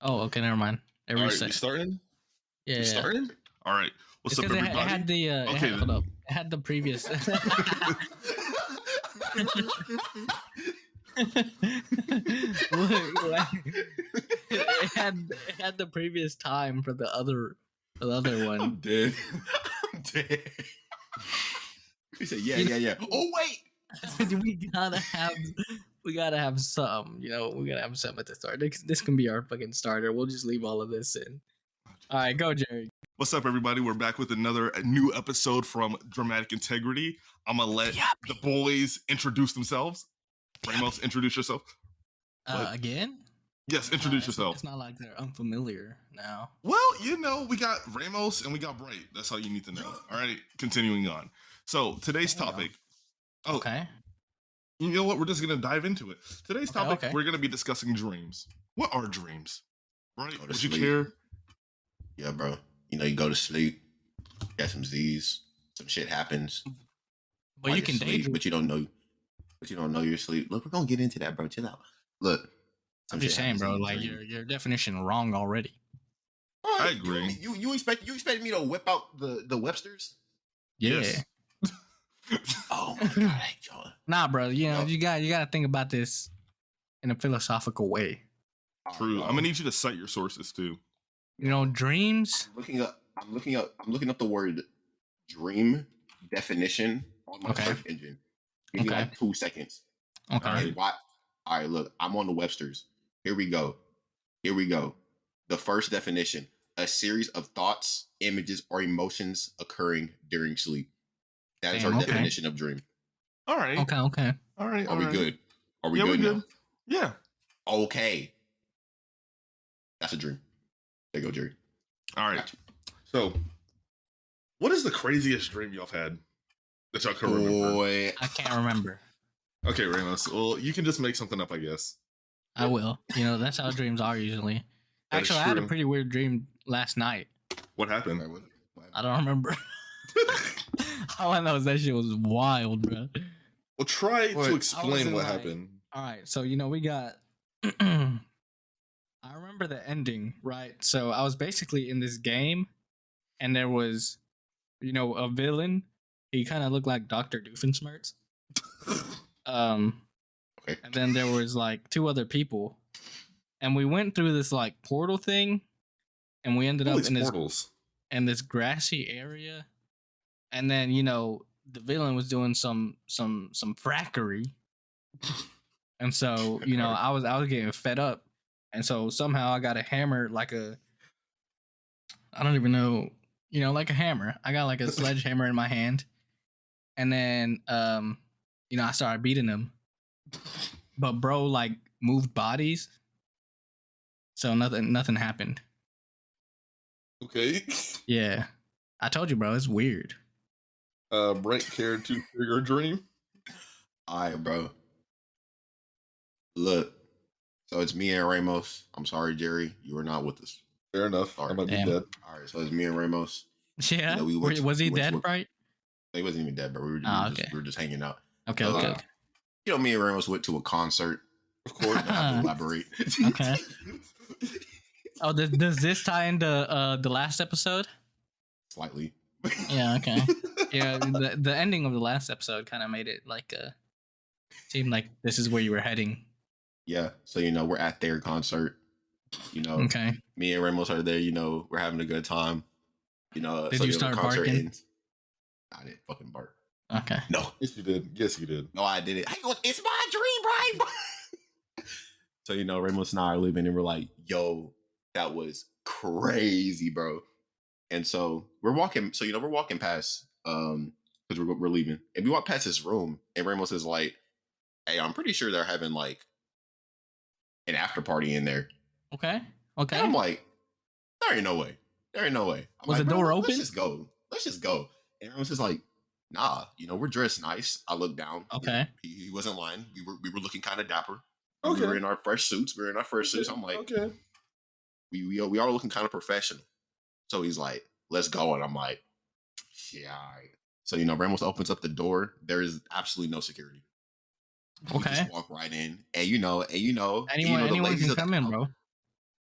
Oh, okay, never mind. It All right, reset. we starting? Yeah, We yeah. starting? All right. What's It's up, because it everybody? had the Okay, hold then. up. It had the previous. Look, like, it had the previous time for the other I'm one. dead. I'm dead. He said, "Yeah, yeah, yeah." Oh wait. we gotta have some. We gotta have some at the start. This can be our fucking starter. We'll just leave all of this in. All right, go, Jerry. What's up, everybody? We're back with another new episode from Dramatic Integrity. I'm gonna let the boys introduce themselves. Ramos, introduce yourself. Again? Yes, introduce yourself. It's not like they're unfamiliar now. Well, we got Ramos and we got Bright. That's all you need to know. All right, continuing on. So today's topic. Oh, okay. You know what? We're just gonna dive into it. Today's topic. Okay. We're gonna be discussing dreams. What are dreams? Right? Would sleep. You care? Yeah, bro. You go to sleep, get some Z's, some shit happens. But you can sleep, but you don't know. But you don't know you're asleep. Look, we're gonna get into that, bro. Chill out. Look, I'm just saying, bro. Like your definition wrong already. I agree. You expected me to whip out the Websters? Yeah. Yes. Oh my god, I hate y'all. Nah, bro. You got to think about this in a philosophical way. True. I'm gonna need you to cite your sources too. Dreams. I'm looking up the word dream definition on my search engine. Give me like 2 seconds. Okay. All right, look, I'm on the Webster's. Here we go. The first definition: a series of thoughts, images, or emotions occurring during sleep. That is our definition of dream. All right. Okay. All right. Are we good? Are we good? We're good. Now? Yeah. Okay. That's a dream. There you go, Jerry. All right. So, what is the craziest dream y'all had that y'all can remember? I can't remember. Okay, Ramos. Well, you can just make something up, I guess. I will. That's how dreams are usually. Actually, I had a pretty weird dream last night. What happened? I don't remember. All I know is that shit was wild, bro. Well, try to explain what happened. All right, so we got. I remember the ending, right? So I was basically in this game, and there was, a villain. He kind of looked like Dr. Doofenshmirtz. And then there was like 2 other people, and we went through this like portal thing, and we ended up in this grassy area, and then the villain was doing some frackery, and so I was getting fed up, and so somehow I got a hammer, like I don't even know, like a hammer. I got like a sledgehammer in my hand, and then I started beating him. But bro, like, moved bodies, so nothing happened. Okay. Yeah, I told you, bro. It's weird. Brent cared to trigger a dream. All right, bro. Look, so it's me and Ramos. I'm sorry, Jerry, you were not with us. Fair enough. I might be dead. All right, so it's me and Ramos. Yeah. Was he dead, right? He wasn't even dead, bro. We were just hanging out. Okay. Me and Ramos went to a concert. Of course, I have to elaborate. Okay. Oh, does this tie into the last episode? Slightly. Yeah. Okay. Yeah. The ending of the last episode kind of made it like seemed like this is where you were heading. Yeah. So we're at their concert. Okay. Me and Ramos are there. We're having a good time. Did you start barking? I didn't fucking bark. Okay. No. Yes, you did. No, I didn't. It's my dream, right? So, Ramos and I are leaving, and we're like, yo, that was crazy, bro. And so we're walking. So, we're walking past, because we're leaving. And we walk past this room, and Ramos is like, hey, I'm pretty sure they're having like an after party in there. Okay. And I'm like, there ain't no way. Was the door open? Let's just go. And Ramos is like, nah, we're dressed nice. I looked down. Okay. He wasn't lying. We were looking kind of dapper. Okay. We were in our fresh suits. I'm like, okay. We are looking kind of professional. So he's like, let's go. And I'm like, yeah, all right. So, Ramos opens up the door. There is absolutely no security. Okay. We just walk right in. And anyone can come in, bro.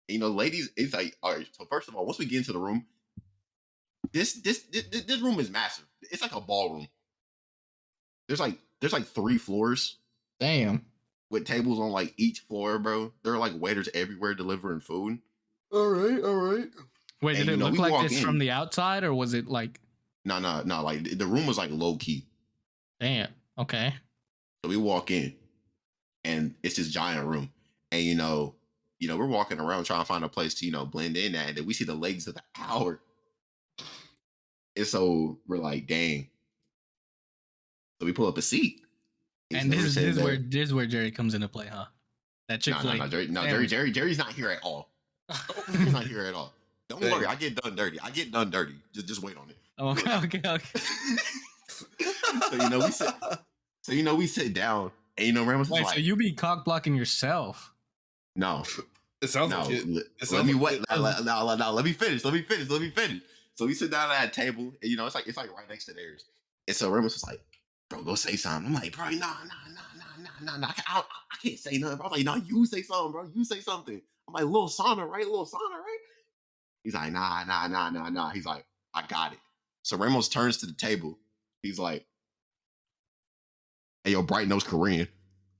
You know, ladies, it's like, all right. So first of all, once we get into the room, this room is massive. It's like a ballroom. There's like 3 floors Damn. with tables on like each floor, bro. There are like waiters everywhere delivering food. All right, all right. Wait, And, did it you know, look we like walk this in. from the outside, or was it like? No. Like the room was like low key. Damn. Okay. So we walk in, and it's this giant room, and we're walking around trying to find a place to blend in at, and then we see the ladies of the hour, and so we're like, dang. So we pull up a seat. And this is where Jerry comes into play, huh? That Chick-fil-A. Jerry's not here at all. He's not here at all. Don't worry, I get done dirty. Just wait on it. Okay. So we sit down, and Ramos is Wait, like, so you be cock blocking yourself? No. It sounds No, like it. let me finish. So we sit down at that table, and it's like right next to theirs. And so Ramos was like, bro, go say something. I'm like, bro, nah. I can't say nothing. Bro. I was like, nah, you say something, bro. You say something. I'm like, little sauna, right? He's like, nah. He's like, I got it. So Ramos turns to the table. He's like, hey, yo, Bright knows Korean.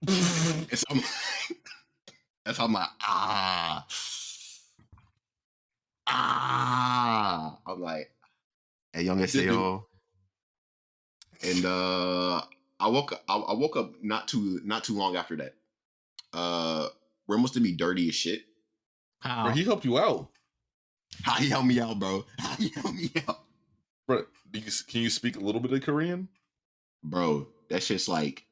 And so I'm like, I'm like, hey, young SAO. And I woke up not too long after that. Ramos to be dirty as shit. How? Bro, he helped you out. How he helped me out, bro? How he helped me out? Bro, can you speak a little bit of Korean? Bro, that shit's like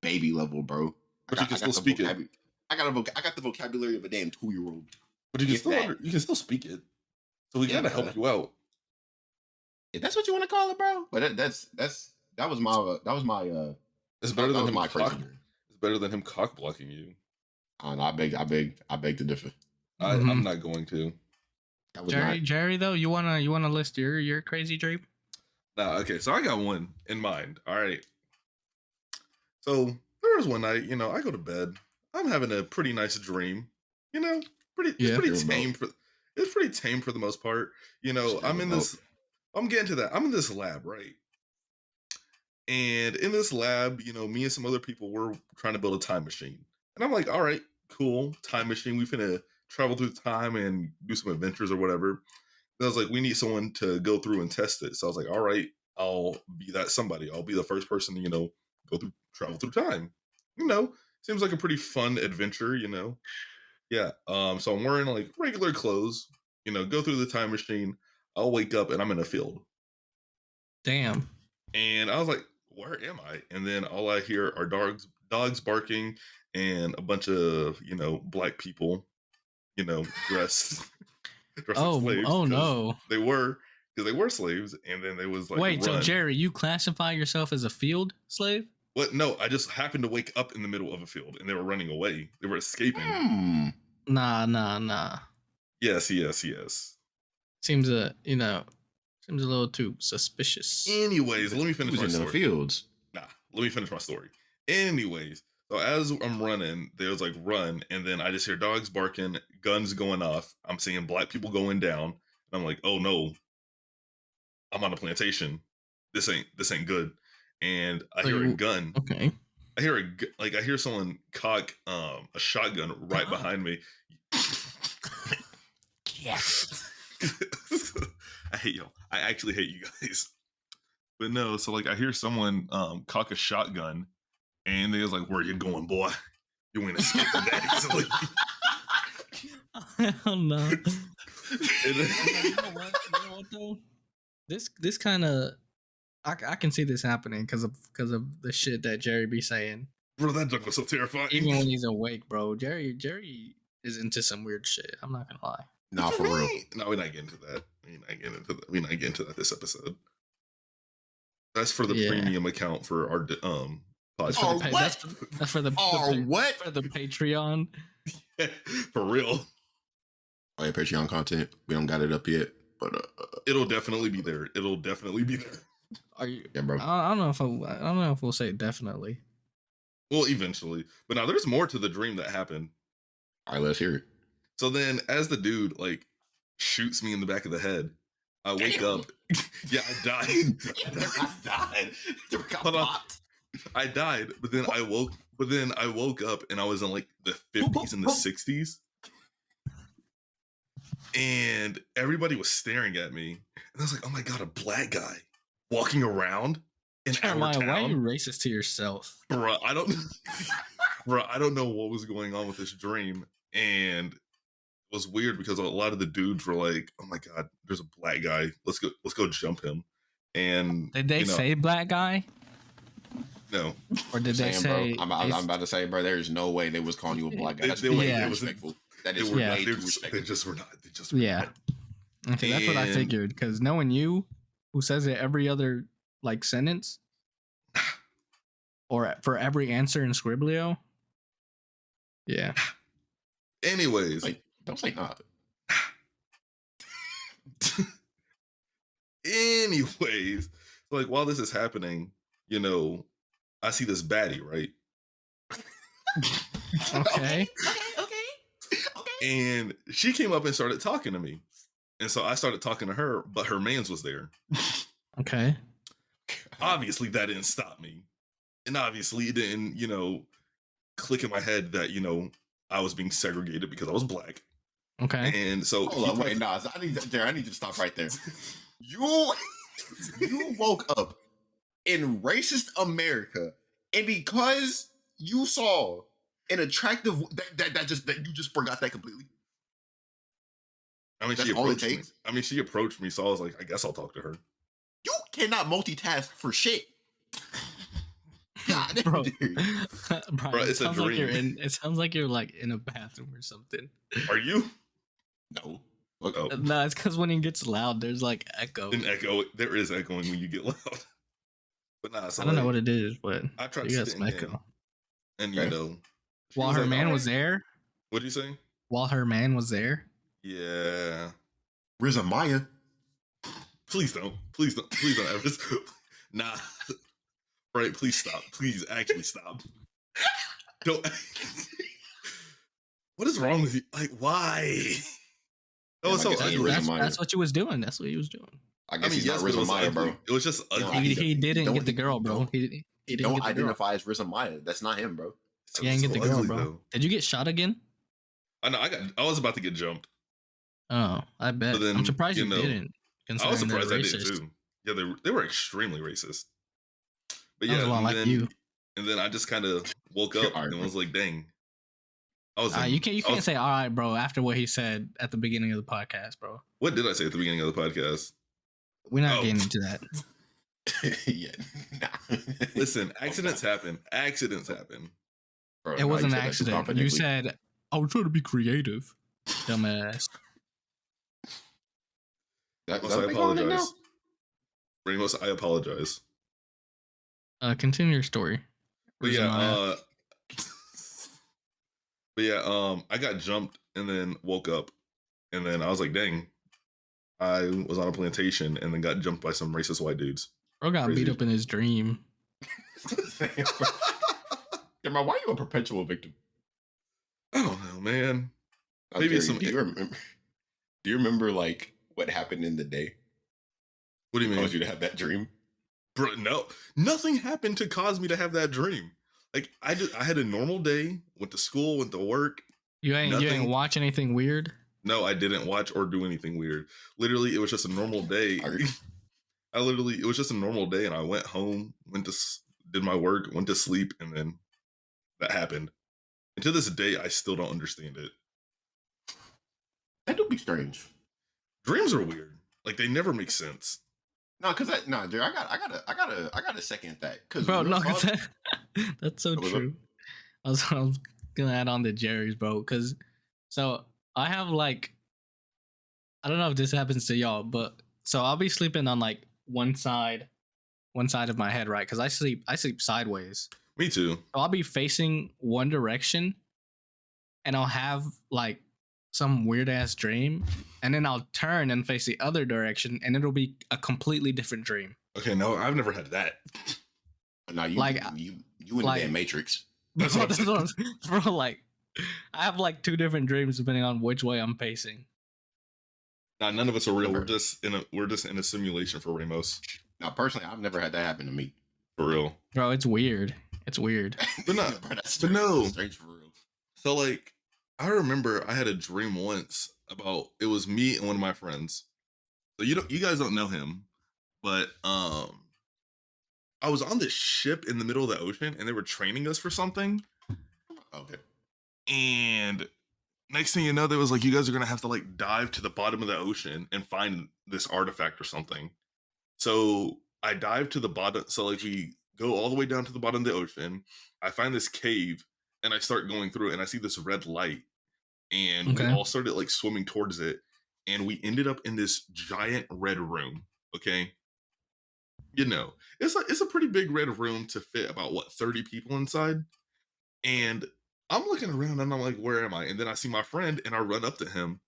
baby level, bro. But you can still speak it. I got the vocabulary of a damn 2-year-old. But you can still speak it. So we gotta help you out. If that's what you want to call it, bro. But that was my It's better than him crazy. It's better than him cock blocking you. No, I beg to differ. I'm not going to. Jerry, though, you wanna list your crazy dream? Nah, okay, so I got one in mind. All right. So there was one night, I go to bed. I'm having a pretty nice dream. It's pretty tame for the most part. I'm getting to that. I'm in this lab, right? And in this lab, me and some other people were trying to build a time machine. And I'm like, all right, cool, time machine. We finna travel through time and do some adventures or whatever. And I was like, we need someone to go through and test it. So I was like, all right, I'll be that somebody. I'll be the first person to, travel through time. Seems like a pretty fun adventure, Yeah. So I'm wearing like regular clothes, go through the time machine. I'll wake up and I'm in a field. Damn. And I was like, where am I? And then all I hear are dogs barking and a bunch of, black people, dressed like slaves. Oh no. Because they were slaves, and then they was like, wait, run. So Jerry, you classify yourself as a field slave? What? No, I just happened to wake up in the middle of a field, and they were running away. They were escaping. Nah. Yes. Seems a little too suspicious. Anyways, let me finish my story. In the fields. Nah, let me finish my story. Anyways, so as I'm running, there was like run, and then I just hear dogs barking, guns going off. I'm seeing black people going down, and I'm like, oh no, I'm on a plantation. This ain't good. And I hear a gun. Okay. I hear someone cock a shotgun right behind me. Yes. I hate y'all. I actually hate you guys. But no, so like I hear someone cock a shotgun, and they was like, "Where you going, boy? You ain't escaping that easily." Hell no. You know what though? This kind of I can see this happening because of the shit that Jerry be saying. Bro, that joke was so terrifying. Even when he's awake, bro. Jerry is into some weird shit. I'm not gonna lie. Nah, for real. No, we're not getting to that. We're not getting to that this episode. That's for the premium account for our podcast. That's for the what? For the Patreon. For real. Oh yeah, Patreon content. We don't got it up yet, but it'll definitely be there. Are you? Yeah, bro. I don't know if we'll say definitely. Well, eventually. But now there's more to the dream that happened. All right, let's hear it. So then, as the dude like shoots me in the back of the head, I wake up. Yeah, I died. I died. Hold on. I died, but then I woke. But then I woke up and I was in like the 50s and the 60s, and everybody was staring at me, and I was like, "Oh my god, a black guy walking around in our town." Why are you racist to yourself, bro? I don't know what was going on with this dream, and it was weird because a lot of the dudes were like, "Oh my god, there's a black guy. Let's go jump him." And did they say black guy? No. Or did they say? Bro, I'm about to say, bro. There is no way they was calling you a black guy. That's way too respectful. That is way too respectful. They just were not. Yeah. Okay, that's what I figured. Because knowing you, who says it every other like sentence, or for every answer in Scriblio. Yeah. Anyways, don't say not. Anyways, like while this is happening, I see this baddie, right? Okay. And she came up and started talking to me. And so I started talking to her, but her mans was there. Okay. Obviously, that didn't stop me. And obviously, it didn't, click in my head that, I was being segregated because I was black. Okay. And so... Hold on, wait, nah, I need to stop right there. You woke up in racist America, and because you saw an attractive... that you just forgot that completely? I mean, she approached me. She approached me, so I was like, I guess I'll talk to her. You cannot multitask for shit. God, bro, it's a dream. It sounds like you're like in a bathroom or something. Are you? No. No, it's because when it gets loud, there's like echo. There is echoing when you get loud. But nah, so I don't know what it is, but I tried to sit in echo. And while her man was there. What'd you say? While her man was there. Yeah. RZA Maya. Please don't ever. Nah. Right, please stop. Please actually stop. Don't. What is wrong with you? Like, why? That was so ugly. That's what you was doing. That's what he was doing. I mean, he's not RZA Maya, bro. It was just ugly. He didn't get the girl, bro. He didn't don't identify as RZA Maya. That's not him, bro. He didn't get the girl, bro. Though. Did you get shot again? I know. I was about to get jumped. Oh, I bet. Then, I'm surprised you didn't. I was surprised I did too. Yeah, they were extremely racist. But yeah, and then I just kind of woke up and was like, "Dang." You can't say "all right, bro" after what he said at the beginning of the podcast, bro. What did I say at the beginning of the podcast? We're not getting into that. Yeah. Nah. Listen, accidents happen. Bro, it was an accident. You said, "I was trying to be creative." Dumbass. I apologize. Ramos, I apologize. Continue your story. But I got jumped and then woke up, and then I was like, "Dang!" I was on a plantation and then got jumped by some racist white dudes. Bro got beat up in his dream. Yeah, why are you a perpetual victim? I don't know, man. Maybe some. Do you remember like what happened in the day? What do you mean? Caused you to have that dream? Bro, no, nothing happened to cause me to have that dream. Like I had a normal day, went to school, went to work. You ain't watch anything weird? No, I didn't watch or do anything weird. Literally, it was just a normal day. It was just a normal day, and I went home, did my work, went to sleep, and then that happened. And to this day, I still don't understand it. That do be strange. Dreams are weird. Like they never make sense. No, dude, I gotta second that. Bro, no, that's so true. I was gonna add on to Jerry's, bro, because so I have like, I don't know if this happens to y'all, but so I'll be sleeping on like one side of my head, right? Because I sleep sideways. Me too. So I'll be facing one direction, and I'll have like some weird ass dream, and then I'll turn and face the other direction, and it'll be a completely different dream. Okay, no, I've never had that. No, you in the damn Matrix. Bro, like I have like two different dreams depending on which way I'm facing. Nah, none of us are real. Never. We're just in a simulation for Ramos. Now, personally, I've never had that happen to me. For real. Bro, it's weird. It's weird. But no, Bro, that's but no. strange for real. So like, I remember I had a dream once about it was me and one of my friends. So you guys don't know him, but I was on this ship in the middle of the ocean and they were training us for something. Okay. And next thing you know, there was like, you guys are gonna have to like dive to the bottom of the ocean and find this artifact or something. So I dive to the bottom. So like we go all the way down to the bottom of the ocean. I find this cave and I start going through it and I see this red light. And we all started like swimming towards it. And we ended up in this giant red room. Okay. You know, it's a pretty big red room to fit about what, 30 people inside. And I'm looking around and I'm like, where am I? And then I see my friend and I run up to him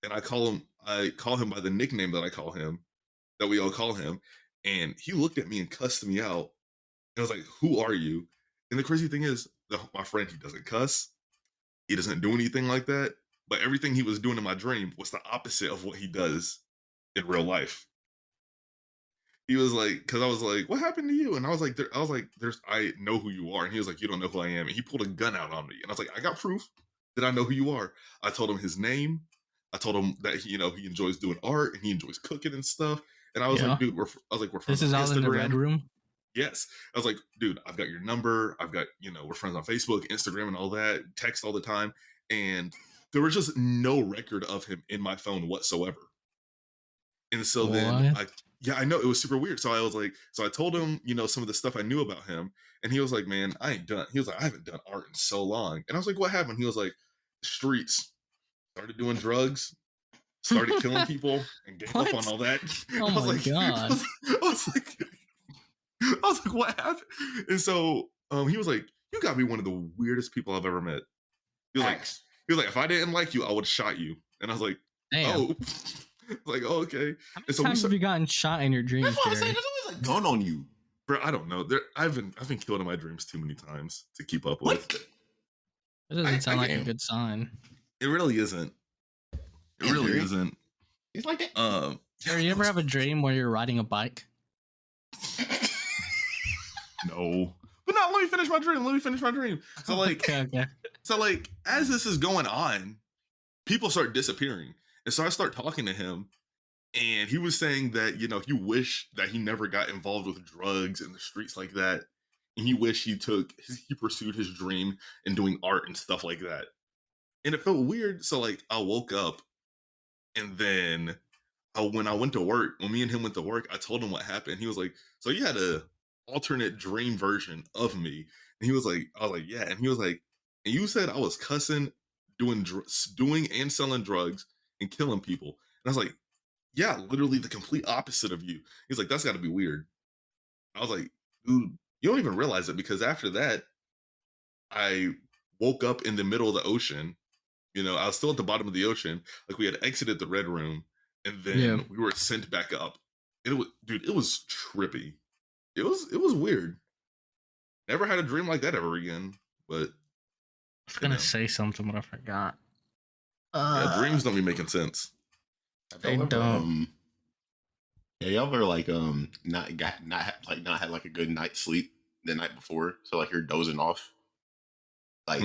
and I call him by the nickname that we all call him. And he looked at me and cussed me out. And I was like, who are you? And the crazy thing is, my friend, he doesn't cuss. He doesn't do anything like that. But everything he was doing in my dream was the opposite of what he does in real life. He was like, because I was like, what happened to you? And I was like, I know who you are. And he was like, you don't know who I am. And he pulled a gun out on me. And I was like, I got proof that I know who you are. I told him his name. I told him that he enjoys doing art and he enjoys cooking and stuff. And I was like, dude, we're friends. This is all in the red room? Yes. I was like, dude, I've got your number. I've got, we're friends on Facebook, Instagram, and all that, text all the time. And there was just no record of him in my phone whatsoever. And so then I know, it was super weird. So I was like, I told him, some of the stuff I knew about him. And he was like, man, he was like, I haven't done art in so long. And I was like, what happened? He was like, streets, started doing drugs, started killing people, and gave up on all that. Oh my God. I was like, what happened? And so he was like, you gotta be one of the weirdest people I've ever met. He was like, if I didn't like you, I would have shot you. And I was like, oh. Like, oh, okay. How many times have you gotten shot in your dreams? That's what I'm saying. There's always a gun on you. Bro, I don't know. I've been killed in my dreams too many times to keep up with. That doesn't sound like a good sign. It really isn't. It really isn't. It's like that. You ever have a dream where you're riding a bike? No. But no, let me finish my dream. So like, okay. So like, as this is going on, people start disappearing. And so I start talking to him, and he was saying that, he wished that he never got involved with drugs in the streets like that. And he wished he pursued his dream in doing art and stuff like that. And it felt weird. So like, I woke up, and then when me and him went to work, I told him what happened. He was like, so you had a alternate dream version of me. And he was like, I was like, yeah. And he was like, and you said I was cussing, doing and selling drugs and killing people. And I was like, yeah, literally the complete opposite of you. He's like, that's got to be weird. I was like, dude, you don't even realize it, because after that, I woke up in the middle of the ocean. I was still at the bottom of the ocean. Like, we had exited the red room, and then we were sent back up. It was trippy. It was weird. Never had a dream like that ever again. But I was gonna say something, but I forgot. Dreams don't be making sense. They don't. Yeah, y'all ever like not had like a good night's sleep the night before, so like you're dozing off, like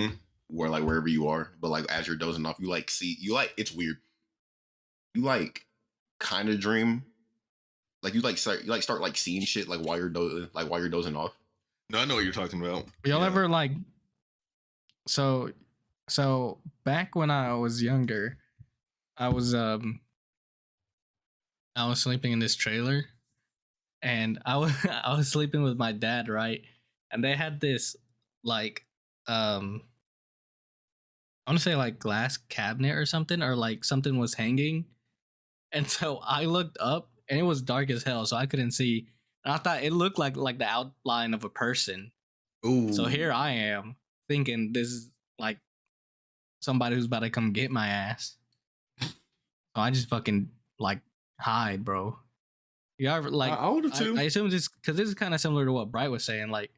wherever you are, but like as you're dozing off, it's weird. You like kind of dream, like you start like seeing shit like while you're dozing off. No, I know what you're talking about. Y'all ever like so back when I was younger, I was sleeping in this trailer, and I was sleeping with my dad, right? And they had this like I want to say like glass cabinet or something, or like something was hanging. And so I looked up and it was dark as hell, so I couldn't see. And I thought it looked like the outline of a person. Ooh. So here I am thinking this is like somebody who's about to come get my ass. So I just fucking like hide, bro. You ever like? I would have too. I assume this because this is kind of similar to what Bright was saying, like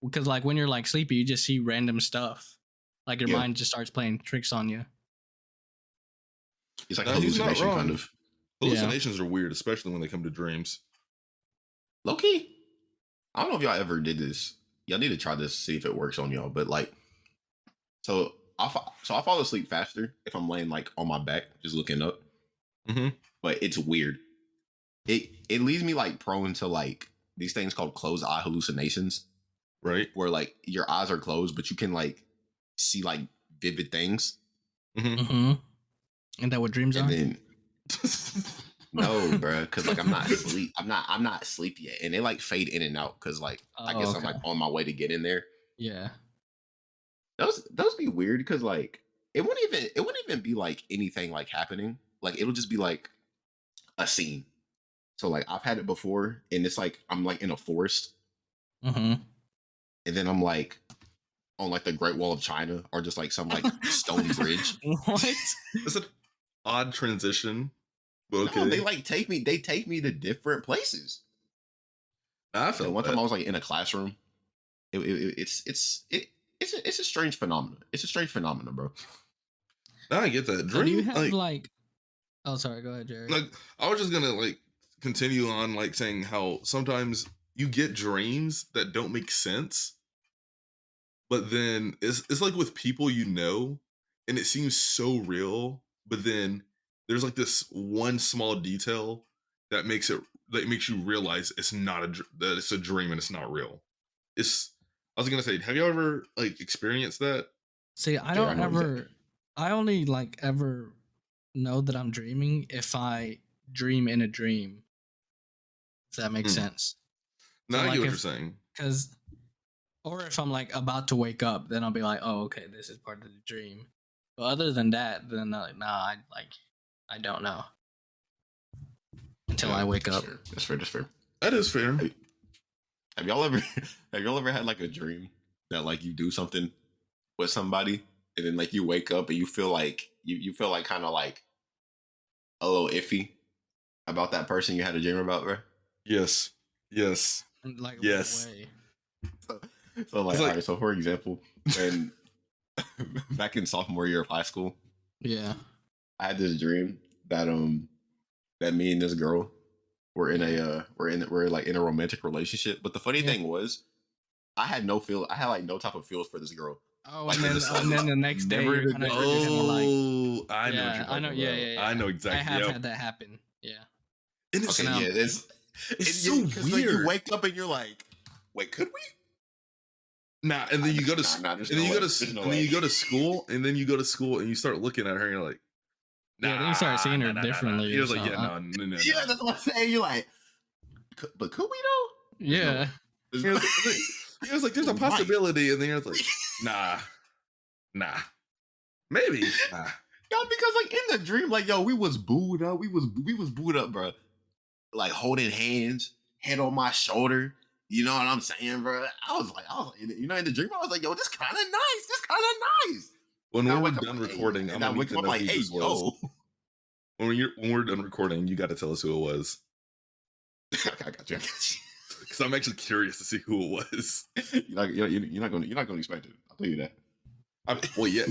because like when you're like sleepy, you just see random stuff. Like your mind just starts playing tricks on you. It's like a He's not hallucination, wrong. kind of. Hallucinations are weird, especially when they come to dreams. Low key, I don't know if y'all ever did this. Y'all need to try this, see if it works on y'all. But like, so I fall asleep faster if I'm laying like on my back, just looking up. Mm-hmm. But it's weird. It leaves me like prone to like these things called closed eye hallucinations, Right? where like your eyes are closed, but you can like see like vivid things. Mm-hmm. And that what dreams and are? Then no, bro, because like I'm not asleep. I'm not asleep yet, and they like fade in and out because like I guess I'm like on my way to get in there. Yeah. Those be weird because like it wouldn't even be like anything like happening. Like it'll just be like a scene. So like I've had it before, and it's like I'm like in a forest, Mm-hmm. and then I'm like on like the Great Wall of China or just like some like stone bridge. What? It's an odd transition. Okay. No, they like take me to different places. I felt one time I was like in a classroom. It's a strange phenomenon. It's a strange phenomenon, bro. I get that. So do you have like oh sorry, go ahead, Jerry. Like I was just gonna like continue on like saying how sometimes you get dreams that don't make sense, but then it's like with people you know, and it seems so real, but then there's like this one small detail that makes you realize it's not that it's a dream and it's not real. I was gonna say, have you ever like experienced that? See, I don't ever. I only like ever know that I'm dreaming if I dream in a dream. Does that make sense? No, So, I like, get what you're saying. Because, or if I'm like about to wake up, then I'll be like, oh, okay, this is part of the dream. But other than that, then I don't know until I wake up. That's fair. That is fair. Have y'all ever had like a dream that like you do something with somebody and then like you wake up and you feel like you feel like kind of like a little iffy about that person you had a dream about, bro? Yes. Like yes. Way. So like, all right. So for example, when back in sophomore year of high school, yeah, I had this dream that that me and this girl were in we're like in a romantic relationship. But the funny thing was, I had no type of feels for this girl. Oh, like, and then the next day, you're kind of like, I know what you're talking about. Yeah. I know exactly. I have had that happen. Yeah. It's so weird. Like, you wake up and you're like, wait, could we? Nah, and then you go to you go to school, and then you go to school and you start looking at her and you're like, nah, yeah, then you start seeing her differently. You're like, no. Yeah, that's what I'm saying. You're like, but could we though? Yeah. He was like, there's a possibility, and then you're like, nah, maybe. Nah. Yeah, because like in the dream, like yo, we was booed up. We was booed up, bro. Like holding hands, head on my shoulder. You know what I'm saying, bro? I was like, you know, in the dream, I was like, yo, this kind of nice. When we're done recording, I'm gonna need to know who this was. When we're done recording, you got to tell us who it was. I got you. Because I'm actually curious to see who it was. You're not gonna expect it. I'll tell you that. Yeah.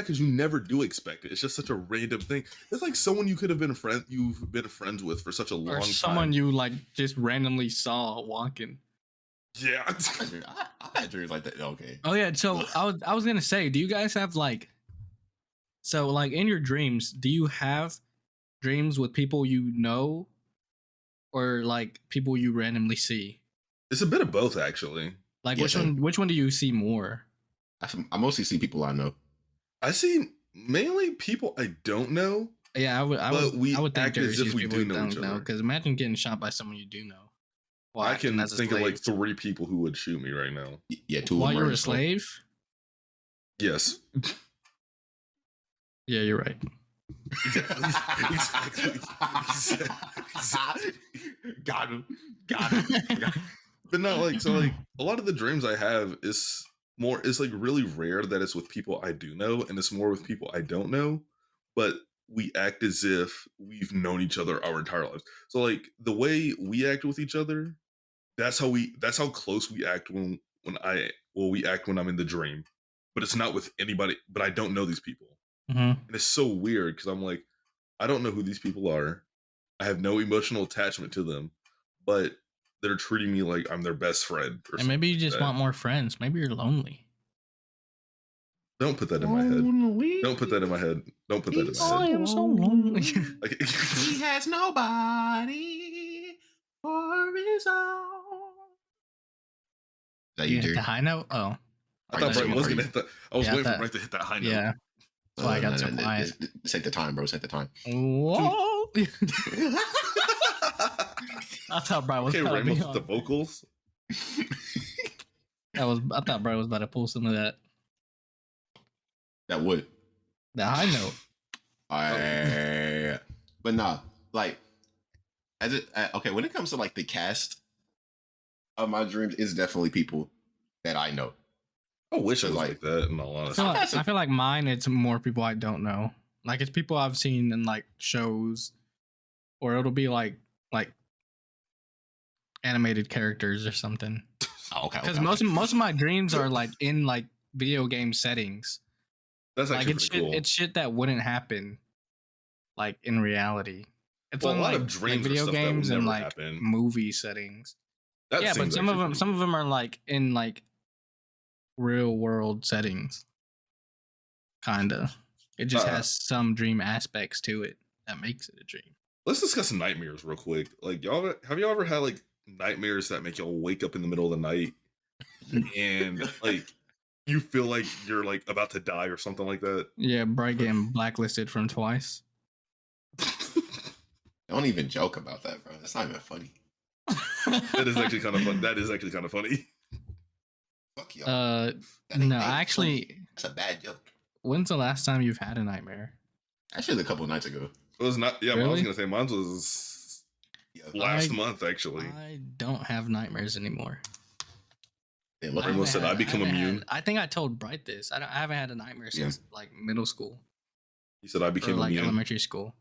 Because you never do expect it. It's just such a random thing. It's like someone you've been friends with for such a long time. Or someone you like just randomly saw walking. Yeah. I had dreams like that. Okay. Oh yeah. So I was gonna say, do you guys have like, so like in your dreams, do you have dreams with people you know, or like people you randomly see? It's a bit of both, actually. Like which one do you see more? I mostly see people I know. I see mainly people I don't know. Yeah, I would think act as if we do know each other. Because imagine getting shot by someone you do know. Well, I can think of like 3 people who would shoot me right now. Yeah, 2 while you were a slave. Yes. Yeah, you're right. Exactly. Got him. But not like so. Like a lot of the dreams I have is it's like really rare that it's with people I do know, and it's more with people I don't know, but we act as if we've known each other our entire lives. So like the way we act with each other, that's how close we act when I'm in the dream. but it's not with anybody. But I don't know these people, Mm-hmm. and it's so weird because I'm like, I don't know who these people are. I have no emotional attachment to them, but they're treating me like I'm their best friend. Or And maybe you like just that. want more friends. Maybe you're lonely. Don't put that in my head. Don't put that in my head. Don't put that in my head. I am so lonely. He has nobody for his own. Is that you, You hit Jerry? the high note? Oh. I thought Bright was gonna hit that. I was Yeah, waiting for Bright to hit that high note. Yeah. That's why I got so quiet. Take the time, bro. Take the time. Whoa. I thought Bright was Okay, about to be Ramos with on. the vocals. I thought Bright was about to pull some of that. That would. The high note. But nah, like, okay, when it comes to like the cast of my dreams, it's definitely people that I know. I wish it was like that. In all honesty, I feel like mine. It's more people I don't know. Like it's people I've seen in like shows, or it'll be like animated characters or something. Oh, okay. Because most of my dreams are like in like video game settings. That's actually pretty cool. It's shit that wouldn't happen, like in reality. It's well, on a lot like, of dreams, video games and like happen. movie settings. That yeah, but some of them cool. are like in like real world settings. Kinda. It just has some dream aspects to it that makes it a dream. Let's discuss nightmares real quick. Like have y'all ever had like nightmares that make y'all wake up in the middle of the night and like you feel like you're like about to die or something like that? Yeah, Bright getting blacklisted from Twice. Don't even joke about that, bro. That's not even funny. That is actually kind of fun. That is actually kind of funny. Fuck y'all. No, actually, that's a bad joke. When's the last time you've had a nightmare? Actually, a couple of nights ago. It was not. Yeah, really? I was gonna say mine was last month. Actually, I don't have nightmares anymore. Ramos said I become immune. I think I told Bright this. I haven't had a nightmare since like middle school. He said I became like immune. Elementary school.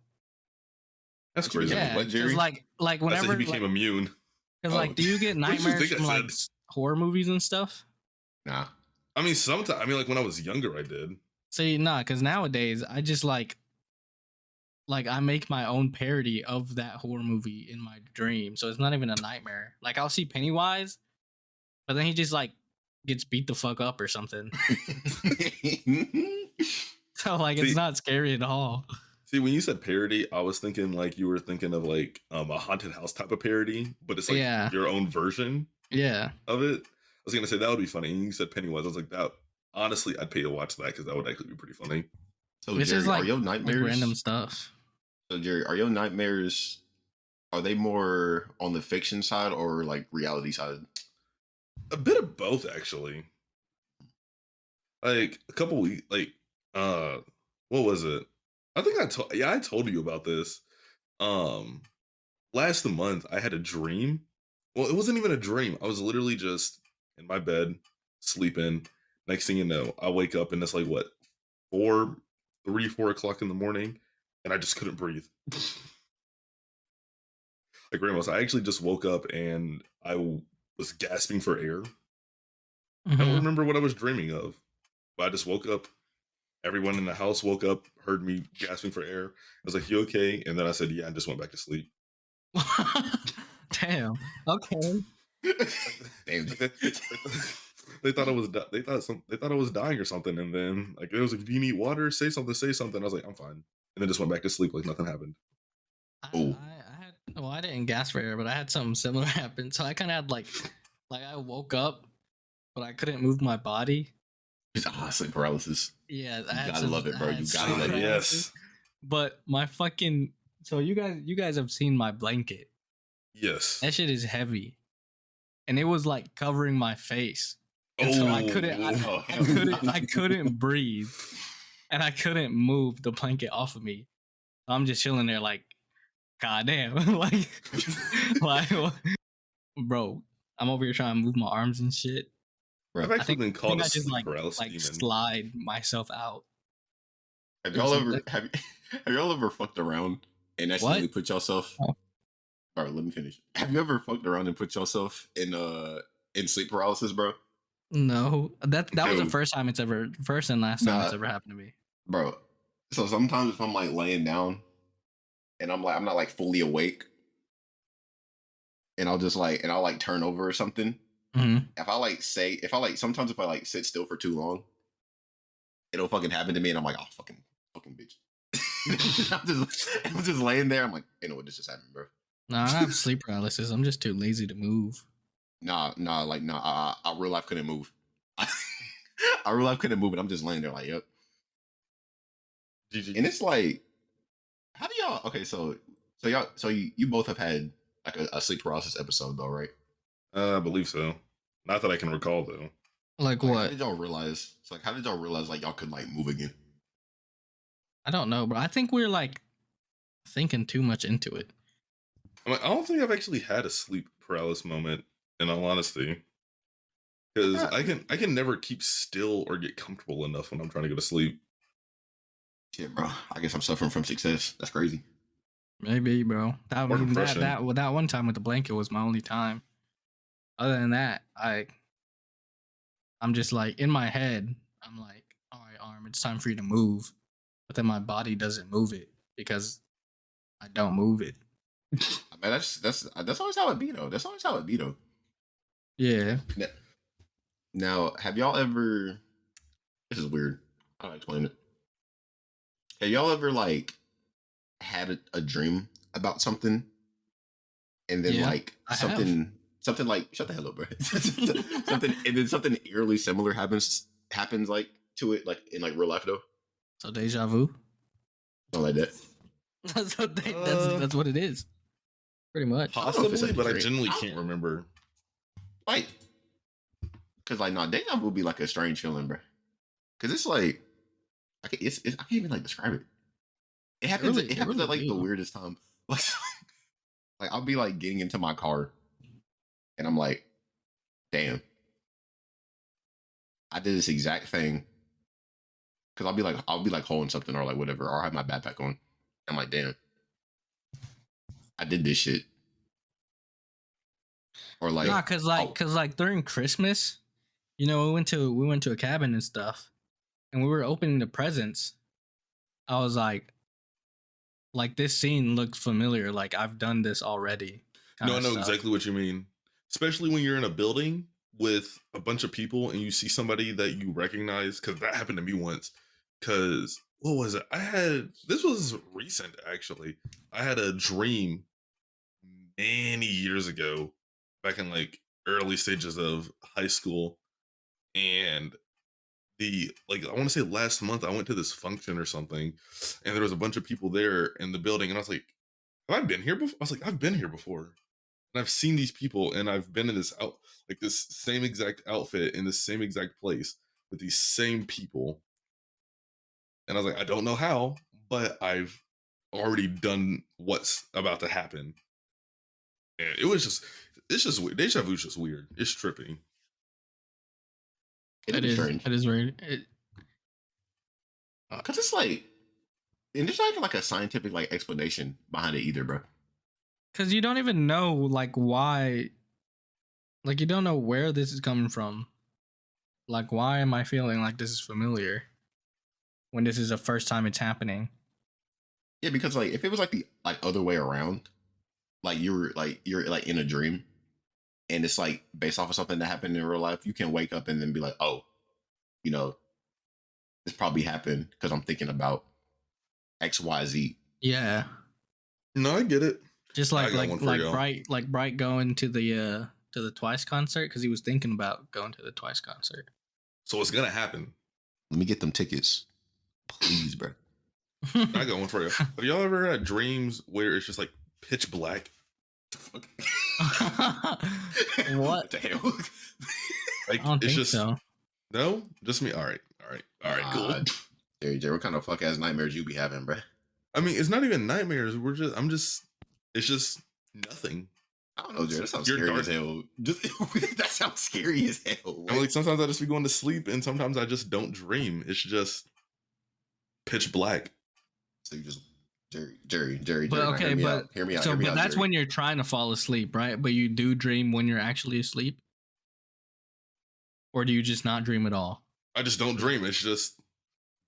That's crazy. Yeah, because like whenever he became immune. Because like, do you get nightmares from like horror movies and stuff? Nah. I mean, sometimes. I mean, like when I was younger, I did. See, nah, because nowadays I just like I make my own parody of that horror movie in my dream, so it's not even a nightmare. Like I'll see Pennywise, but then he just like gets beat the fuck up or something. So like, it's not scary at all. See, when you said parody, I was thinking like you were thinking of like a haunted house type of parody, but it's like your own version. Of it. I was gonna say that would be funny. And you said Pennywise. I was like, that. Honestly, I'd pay to watch that because that would actually be pretty funny. So, Jerry, are your nightmares like random stuff? So, Jerry, are your nightmares? Are they more on the fiction side or like reality side? A bit of both, actually. Like a couple weeks, like what was it? I think I told you about this. Last month I had a dream. Well, it wasn't even a dream. I was literally just in my bed, sleeping. Next thing you know, I wake up and it's like what, 4 o'clock in the morning, and I just couldn't breathe. Like Ramos, I actually just woke up and I was gasping for air. I don't remember what I was dreaming of, but I just woke up. Everyone in the house woke up, heard me gasping for air. I was like, "You okay?" And then I said, "Yeah," and just went back to sleep. Damn. Okay. Damn. They thought I was. They thought I was dying or something. And then like it was like, "If you need water, say something. Say something." I was like, "I'm fine," and then just went back to sleep like nothing happened. I didn't gasp for air, but I had something similar happen. So I kind of had like I woke up, but I couldn't move my body. Sleep paralysis. Yeah, you gotta love it, bro. You gotta love it. Yes. But my fucking you guys have seen my blanket. Yes. That shit is heavy, and it was like covering my face. And so I couldn't breathe, and I couldn't move the blanket off of me. I'm just chilling there like, goddamn, like, bro, I'm over here trying to move my arms and shit. Bro, I've actually been called a sleep paralysis demon. Slide myself out. Have y'all ever fucked around and accidentally put yourself? Oh. All right, let me finish. Have you ever fucked around and put yourself in sleep paralysis, bro? No, that was the Dude, first and last time it's nah, ever happened to me. bro. So sometimes if I'm like laying down and I'm not like fully awake, and I'll like turn over or something. Mm-hmm. If I like sometimes if I like sit still for too long, it'll fucking happen to me, and I'm like, oh fucking bitch. I'm just laying there. I'm like, you know what, this just happened, bro. No, I don't have sleep paralysis. I'm just too lazy to move. I real life couldn't move. I real life couldn't move, and I'm just laying there like, yep. GG. And it's like, how do y'all? Okay, you both have had like a sleep paralysis episode though, right? I believe so. Not that I can recall though. Like Like, how what? did y'all realize? It's like, how did y'all realize like y'all could like move again? I don't know, bro. I think we're like thinking too much into it. I'm like, I don't think I've actually had a sleep paralysis moment, in all honesty, because I can never keep still or get comfortable enough when I'm trying to go to sleep. Shit, bro. I guess I'm suffering from success. That's crazy. Maybe, bro. That Or mean depression. that one time with the blanket was my only time. Other than that, I'm just like in my head. I'm like, all right, arm, it's time for you to move, but then my body doesn't move it because I don't move it. I mean, that's always how it be though. That's always how it be though. Yeah. Now, have y'all ever? This is weird. I'll explain it. Have y'all ever like had a dream about something, and then Yeah, like I have. something like shut the hell up, bro. Something and then something eerily similar happens like to it like in like real life though. So deja vu. Something like that. That's what it is. Pretty much. I don't know if it's Possibly, a but I dream. genuinely can't remember. Like, cause like no, deja vu be like a strange feeling, bro. Cause it's like I can't even like describe it. It happens. It happens really at like the do. weirdest time. Like I'll be like getting into my car, and I'm like, damn, I did this exact thing. Cause I'll be like holding something or like whatever, or I have my backpack on. I'm like, damn, I did this shit. Or like, Nah, cause like during Christmas, we went to a cabin and stuff, and we were opening the presents. I was like this scene looks familiar. Like I've done this already. Kind No, I of know stuff. exactly what you mean. Especially when you're in a building with a bunch of people and you see somebody that you recognize, because that happened to me once. Because what was it? This was recent actually. I had a dream many years ago, back in like early stages of high school, and I want to say last month I went to this function or something, and there was a bunch of people there in the building, and I was like, "Have I been here before?" I was like, "I've been here before." And I've seen these people, and I've been in this same exact outfit in the same exact place with these same people. And I was like, I don't know how, but I've already done what's about to happen. And it's just weird. Deja vu is just weird. It's trippy. it is strange. It is weird. Cause it's like, and there's not even like a scientific like explanation behind it either, bro. Cause you don't even know like why. Like you don't know where this is coming from. Like why am I feeling like this is familiar when this is the first time it's happening? Yeah, because like if it was like the like other way around, like you're like in a dream, and it's like based off of something that happened in real life, you can wake up and then be like, oh, you know, this probably happened because I'm thinking about XYZ. Yeah. No, I get it. Just I got one for y'all. Bright going to the Twice concert because he was thinking about going to the Twice concert. So what's gonna happen? Let me get them tickets, please, bro. I got one for you. Have y'all ever had dreams where it's just like pitch black? What the hell? Like I don't it's think just so. no, just me. All right, cool. Jerry, what kind of fuck ass nightmares you be having, bro? I mean, it's not even nightmares. It's just nothing. I don't know, Jerry. That sounds You're scary dark. as hell. That sounds scary as hell. I'm like, sometimes I just be going to sleep, and sometimes I just don't dream. It's just pitch black. So you just Jerry. But okay, but hear me out. so Hear me but out, that's Jerry. when you're trying to fall asleep, right? But you do dream when you're actually asleep. Or do you just not dream at all? I just don't dream. It's just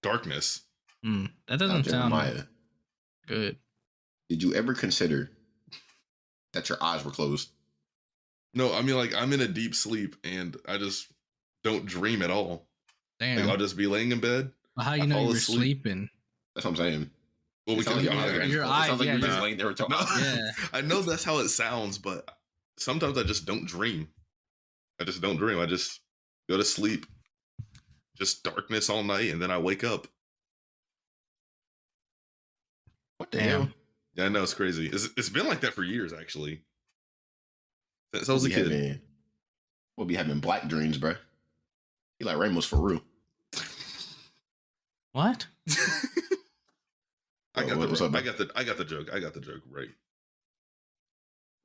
darkness. That Now, doesn't sound Jeremiah, good. did you ever consider that your eyes were closed? No, I mean like I'm in a deep sleep and I just don't dream at all. Like Damn. I'll just be laying in bed. Well, how you I know fall you're asleep. sleeping? That's what I'm saying. Well, It sounds because like your eyes are your closed. eyes, It sounds like yeah, you're just yeah. laying there with your No, eyes. Yeah. I know that's how it sounds, but sometimes I just don't dream. I just don't dream. I just go to sleep. Just darkness all night, and then I wake up. What the Damn. hell? Yeah, I know it's crazy. It's been like that for years, actually. Since I We'll was a be kid. having black dreams, bro. You like Rainbows for real. What? I got what's up, bro? I got the joke. I got the joke right.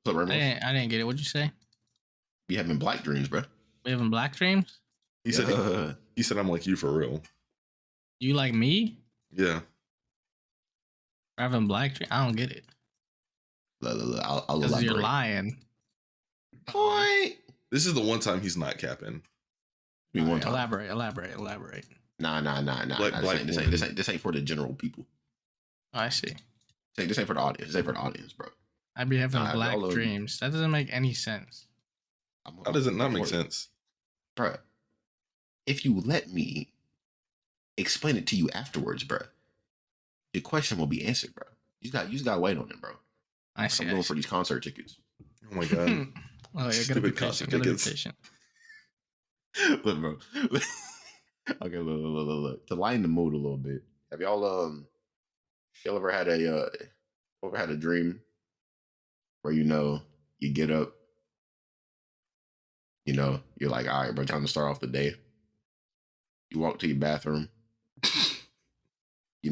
What's up, Rainbows? I didn't get it. What'd you say? Be having black dreams, bro. We having black dreams? He said I'm like you for real. You like me? Yeah. We're having black dreams? I don't get it. I'll Because you're elaborate. lying. Boy. This is the one time he's not capping. We want to Elaborate. Nah. This ain't for the general people. Oh, I see. This ain't for the audience. This ain't for the audience, bro. I'd be having Nah, black y'all are- dreams. That doesn't make any sense. How does it not make sense? Bro, if you let me explain it to you afterwards, bro, your question will be answered, bro. You just got to wait on it, bro. I see. I'm going for these concert tickets. Oh my god. Oh, yeah, gotta be Stupid concert patient. Gotta be tickets. patient. Look, bro. Okay, look. To lighten the mood a little bit, have y'all ever had a dream where you get up, you're like, all right, bro, time to start off the day. You walk to your bathroom, you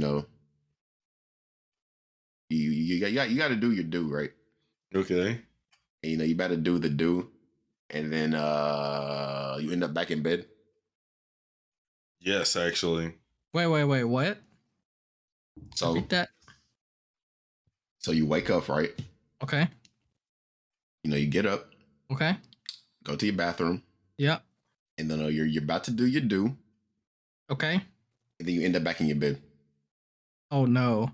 got to do your do, right? Okay. And you better do the do, and then you end up back in bed. Yes, actually. Wait. What? So Repeat that. So you wake up, right? Okay. You get up, Okay. go to your bathroom, Yep. and then you're about to do your do, Okay. and then you end up back in your bed. Oh no.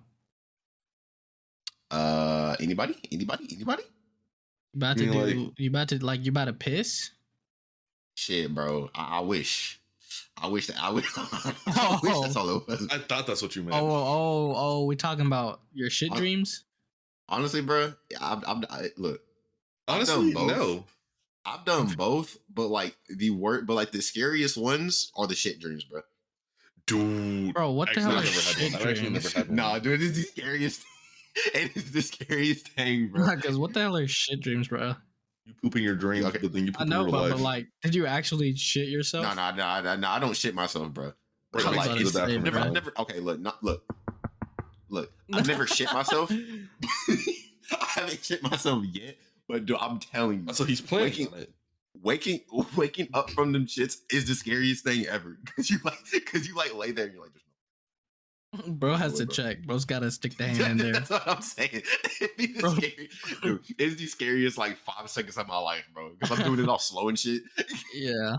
Anybody? You about to You mean do? You about to piss? Shit, bro. I wish. I wish that's all it was. I thought that's what you meant. Oh. We talking about your shit dreams? Honestly, bro, look. Honestly, I've done both. no. I've done both, but the scariest ones are the shit dreams, bro. Dude. Bro, what the hell I've is never had shit one. I've actually dreams? never had one. Nah, dude, it's the scariest. It's the scariest thing, bro. Because what the hell are shit dreams, bro? You poop in your dreams, Okay. but then you poop I in know, real but life. like, did you actually shit yourself? No, I don't shit myself, bro. Right, I was like, about to to the bathroom say, or bro. something. Okay, look. I've never shit myself. I haven't shit myself yet, but dude, I'm telling you, So he's planning on it. waking up from them shits is the scariest thing ever. Cause you lay there and you're like, there's Bro has to Bro. check. Bro's got to stick the hand in there. That's what I'm saying. It'd be Bro. dude, it's the scariest 5 seconds of my life, bro. Because I'm doing it all slow and shit. Yeah.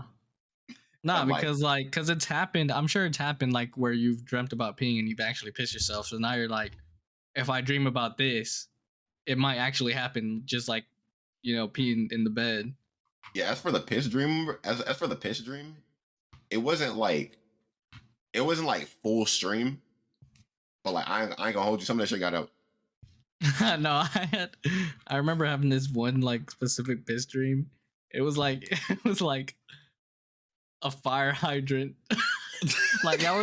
Nah, I'm like- because it's happened. I'm sure it's happened like where you've dreamt about peeing and you've actually pissed yourself. So now you're like, if I dream about this, it might actually happen. Just like, peeing in the bed. Yeah, as for the piss dream, it wasn't like full stream. But I ain't gonna hold you. Some of that shit got out. No, I remember having this one like specific piss dream. It was like a fire hydrant. Like I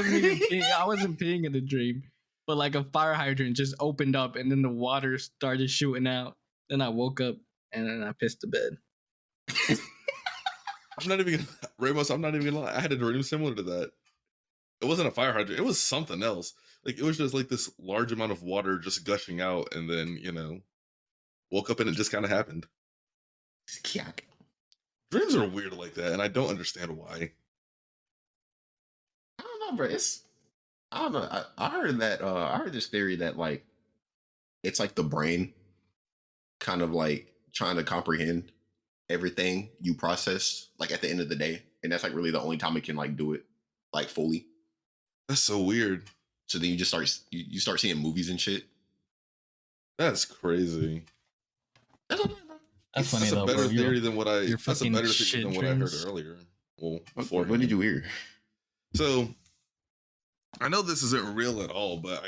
wasn't peeing in the dream, but like a fire hydrant just opened up and then the water started shooting out. Then I woke up and then I pissed the bed. I'm not even gonna Ramos, I'm not even gonna lie. I had a dream similar to that. It wasn't a fire hydrant, it was something else. Like it was just like this large amount of water just gushing out, and then woke up and it just kind of happened. Dreams are weird like that, and I don't understand why. I don't know, bro. I don't know. I heard that. I heard this theory that it's like the brain, kind of like trying to comprehend everything you process. Like at the end of the day, and that's like really the only time it can like do it like fully. That's so weird. So then you just you start seeing movies and shit. That's crazy. That's okay, bro. That's funny That's a though, better bro. theory than what I. Your That's a fucking better theory shit than what I heard dreams. earlier. Well, What did you hear? So I know this isn't real at all, but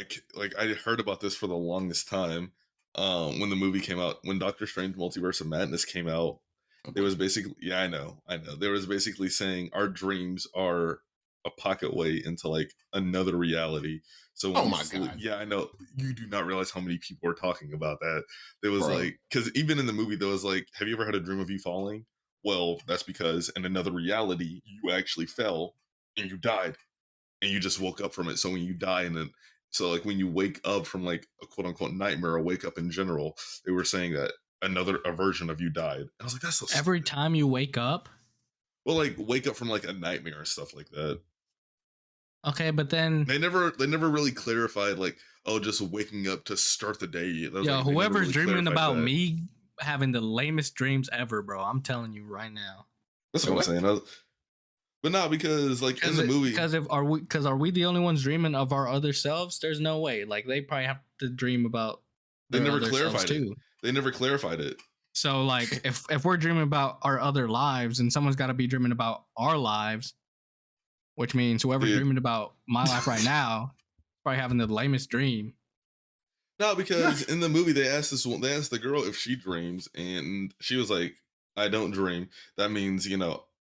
I heard about this for the longest time. When the movie came out, when Doctor Strange Multiverse of Madness came out, it was basically I know. There was basically saying our dreams are a pocket way into like another reality. So when Oh you my sleep, God. yeah, I know you do not realize how many people are talking about that. There was Bro. like because even in the movie there was like, have you ever had a dream of you falling? Well, that's because in another reality you actually fell and you died and you just woke up from it. So when you die and then so like when you wake up from like a quote unquote nightmare or wake up in general, they were saying that a version of you died. And I was like, that's so Every stupid. time you wake up. Well, like wake up from like a nightmare and stuff like that. Okay, but then They never really clarified like, oh, just waking up to start the day. That was yo, like, they never whoever's really dreaming clarified about that. me having the lamest dreams ever, bro. I'm telling you right now. That's Wait, what I'm what? saying. But not because like in the movie, Because are we the only ones dreaming of our other selves? There's no way. Like they probably have to dream about they their never other selves clarified it. too. They never clarified it. So like if we're dreaming about our other lives, and someone's got to be dreaming about our lives, which means whoever's Dude. dreaming about my life right now is probably having the lamest dream. No, because in the movie they asked the girl if she dreams, and she was like, "I don't dream. That means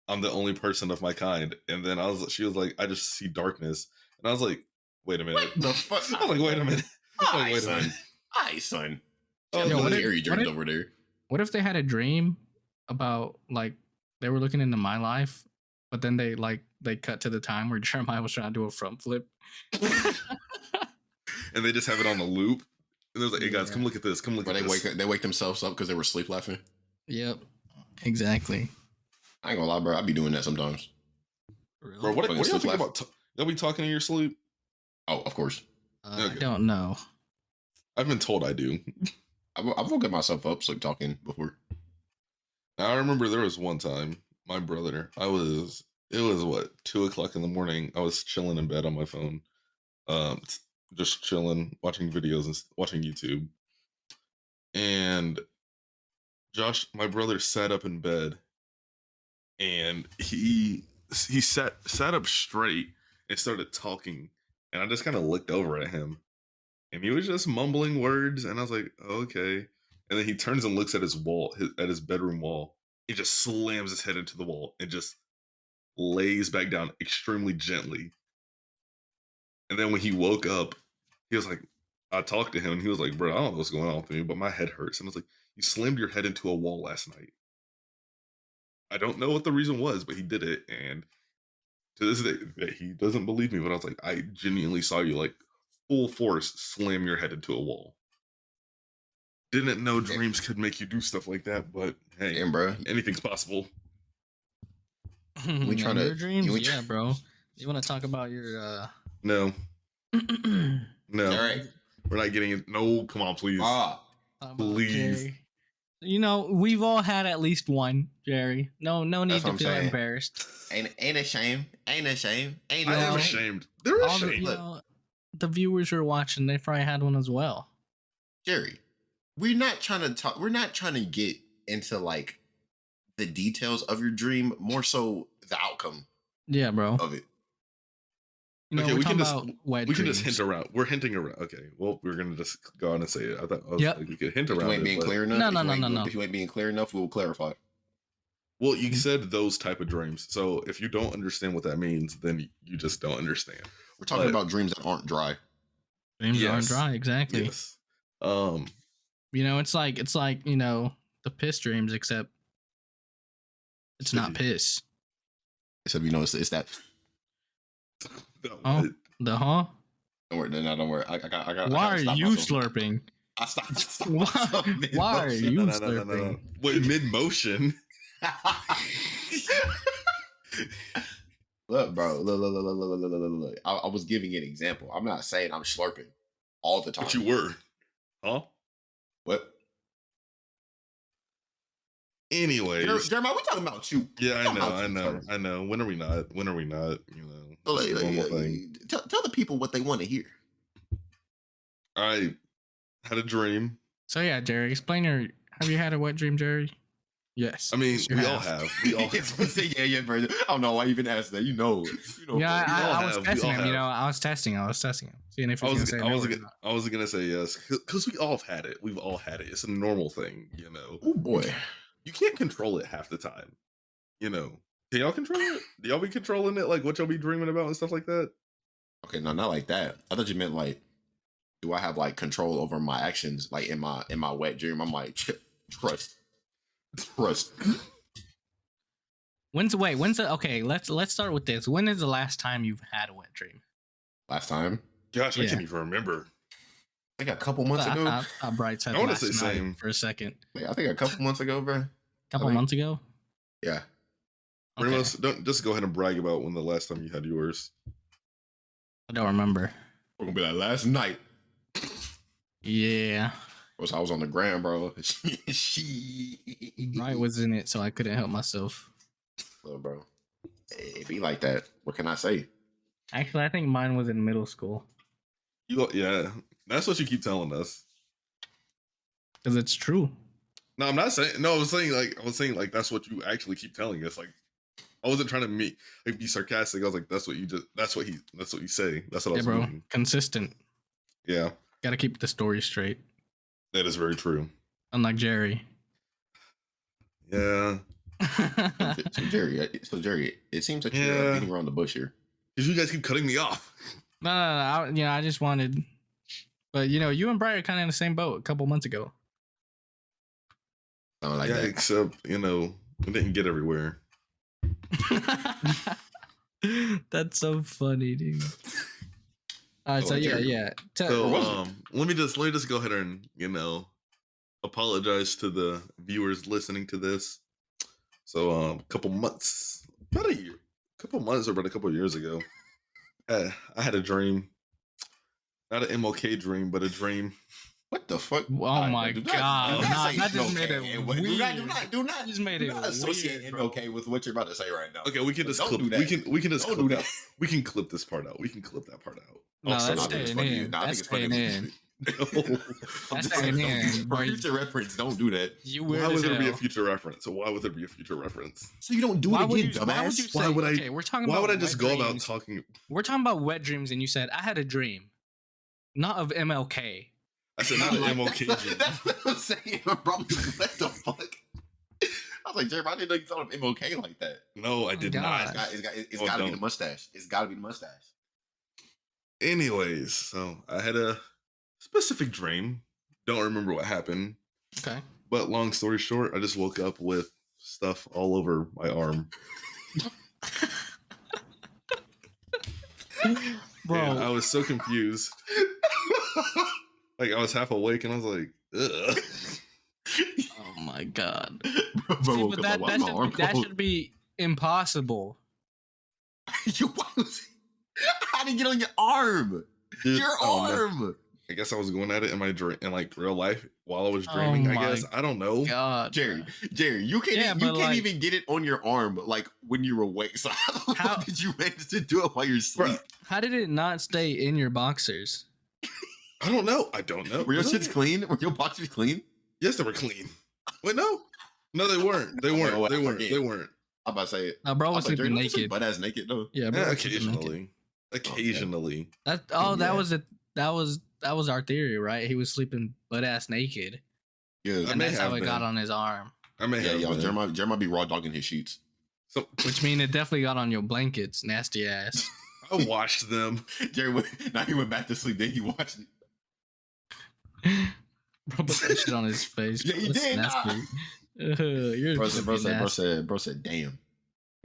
I'm the only person of my kind." And then she was like, "I just see darkness," and I was like, "Wait a minute." What the fuck? I was like, "Wait a minute." Aye, son. Aye, son. Oh, Yo, what scary if- dreams what if- over there. What if they had a dream about like they were looking into my life, but then they cut to the time where Jeremiah was trying to do a front flip. And they just have it on the loop. And they're like, "Hey guys, Yeah. come look at this. Come look Where at this." they wake themselves up because they were sleep laughing. Yep, exactly. I ain't gonna lie, bro. I be doing that sometimes. Really? Bro, what Fucking y'all sleep think laugh. about? Y'all be talking in your sleep? Oh, of course. I Okay. don't know. I've been told I do. I've woken myself up sleep talking before. I remember there was one time, my brother, it was what, 2 o'clock in the morning. I was chilling in bed on my phone, just chilling, watching videos and watching YouTube. And Josh, my brother, sat up in bed, and he sat up straight and started talking. And I just kind of looked over at him, and he was just mumbling words, and I was like, oh, okay. And then he turns and looks at his wall, at his bedroom wall. He just slams his head into the wall and just lays back down extremely gently. And then when he woke up, he was like, I talked to him, and he was like, bro, I don't know what's going on with me, but my head hurts. And I was like, you slammed your head into a wall last night. I don't know what the reason was, but he did it. And to this day, he doesn't believe me, but I was like, I genuinely saw you like full force slam your head into a wall. Didn't know dreams could make you do stuff like that, but hey, Damn, bro. anything's possible. We trying your to dreams, we yeah, bro. You want to talk about your No, no, All right. we're not getting it. No, come on, please. about Please. Jerry? You know, we've all had at least one, Jerry. No need That's to what I'm feel saying. embarrassed. Ain't a shame. Ain't a shame. Ain't I no am No. shame. ashamed. They're All the, ashamed. you know, the viewers who are watching, they probably had one as well. Jerry, we're not trying to talk. We're not trying to get into like the details of your dream. More so the outcome Yeah, bro. of it. You know, Okay, we're we can talking just- about wet We can dreams. just hint around. We're hinting around. Okay, well, we're gonna just go on and say it. I thought Yep. like we could hint If you around ain't it. being but- clear enough, No, if no, you no, ain't no, doing- no. If you ain't being clear enough, we will clarify. Well, you said those type of dreams. So if you don't understand what that means, then you just don't understand. We're talking But- about dreams that aren't dry. Dreams aren't Yes. dry, exactly. Yes. You know, it's like you know the piss dreams, except it's not piss. So you know, it's that. Oh, the huh? Don't worry, no, don't worry. I got. Why are you slurping? I stopped. Why are you No. slurping? Wait, mid motion. Look, bro. Look. I was giving an example. I'm not saying I'm slurping all the time. But you were, huh? What? Anyways, Jeremiah, we talking about you. Yeah, I know. When are we not? You know, So, normal thing. Tell the people what they want to hear. I had a dream. So yeah, Jerry, have you had a wet dream, Jerry? Yes. I mean, yes, we all have. We all have. yeah, bro. I don't know why you even asked that. You know. Yeah, I was testing him. have. You know, I was testing him, seeing if he was gonna say no or not. I was gonna say yes because we all have had it. We've all had it. It's a normal thing, you know. Oh boy, you can't control it half the time. You know, can y'all control it? Do y'all be controlling it, like what y'all be dreaming about and stuff like that? Okay, no, not like that. I thought you meant like, do I have like control over my actions, like in my wet dream? I'm like, trust. Okay, let's start with this. When is the last time you've had a wet dream? Last time? Gosh, I can't even remember. I think a couple months ago. I bright said I want to last say night same for a second. I think a couple months ago, bro. Couple months ago? Yeah. Okay. Ramos, don't just go ahead and brag about when the last time you had yours. I don't remember. We're gonna be like last night. Yeah. I was on the gram, bro. Bright was in it, so I couldn't help myself. Well, bro. It be like that. What can I say? Actually, I think mine was in middle school. Yeah, that's what you keep telling us. Because it's true. No, I'm not saying. No, I was saying like that's what you actually keep telling us. Like, I wasn't trying to be sarcastic. I was like, that's what you say. That's what I was bro. meaning. Consistent. Yeah. Got to keep the story straight. That is very true. Unlike Jerry. Yeah. so Jerry, it seems like you're beating around the bush here. Because you guys keep cutting me off. No. I just wanted, but you and Brian are kind of in the same boat a couple months ago. Like that. Except we didn't get everywhere. That's so funny, dude. All right, so yeah. Let me just go ahead and apologize to the viewers listening to this. So a couple months or about a couple of years ago, I had a dream, not an MLK dream, but a dream. What the fuck? Oh my god! That just made it weird. Do not just made it associate MLK with what you're about to say right now. Okay, we can just clip. We can just clip that. We can clip this part out. We can clip that part out. No, that's staying in. That's staying in. That's staying in. For future reference, don't do that. Why would there be a future reference? So why would there be a future reference? So you don't do it again, dumbass. Why would I? Okay, we're talking why about would I just go dreams. about talking? We're talking about wet dreams, and you said I had a dream, not of MLK. I said not an MLK dream. That's what I'm saying, bro. What the fuck? I was like, Jeremy, I didn't know you thought of MLK like that. No, I did not. It's got to be the mustache. It's got to be the mustache. Anyways, so I had a specific dream. Don't remember what happened. Okay. But long story short, I just woke up with stuff all over my arm. Bro, and I was so confused. Like I was half awake and I was like, ugh. Oh my god. Bro, but that should be impossible. How did it get on your arm? Dude, your arm. No. I guess I was going at it in my dream, in like real life while I was dreaming. I guess I don't know. God, Jerry, you can't even get it on your arm like when you're awake. So how did you manage to do it while you're asleep? How did it not stay in your boxers? I don't know. Were your shits clean? Were your boxers clean? Yes, they were clean. Wait, no, they weren't. They weren't. I'm about to say it. No, bro was sleeping naked. Butt ass naked though. Yeah, bro. Occasionally. That was our theory, right? He was sleeping butt ass naked. Yeah, and that's how it got on his arm. Jeremiah be raw dogging his sheets. So, which means it definitely got on your blankets, nasty ass. I washed them. Jerry he went back to sleep. Then he watched it. Bro put that shit on his face. Yeah, he did. Bro said, "Damn, you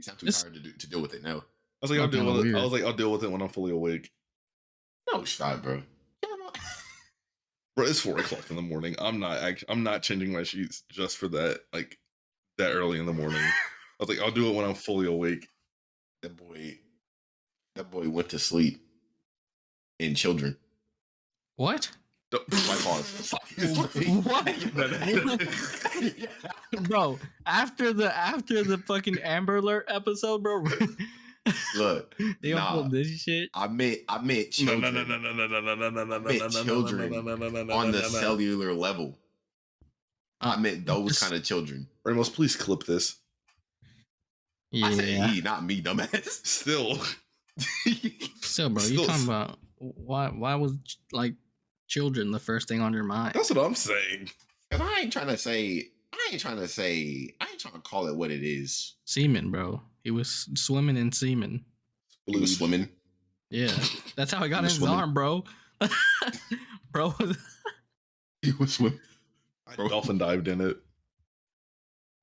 sound too tired to deal with it now." I was like, I'll deal with it. I'll deal with it when I'm fully awake. No shot, bro. Bro, it's 4:00 in the morning. I'm not changing my sheets just for that. Like that early in the morning. I was like, I'll do it when I'm fully awake. That boy went to sleep in children. What? White pause. What? Bro, after the fucking Amber Alert episode, bro. Look, they don't pull this shit. I meant children. I meant children on the cellular level. I meant those kind of children. Ramos, please clip this. Yeah. I said he, not me, dumbass. Still, bro, you talking about why was like children the first thing on your mind? That's what I'm saying. Cause I ain't trying to call it what it is. Semen, bro. He was swimming in semen. He was swimming. Yeah, that's how I got in his arm, bro. Bro, he was swimming. I dolphin dived in it.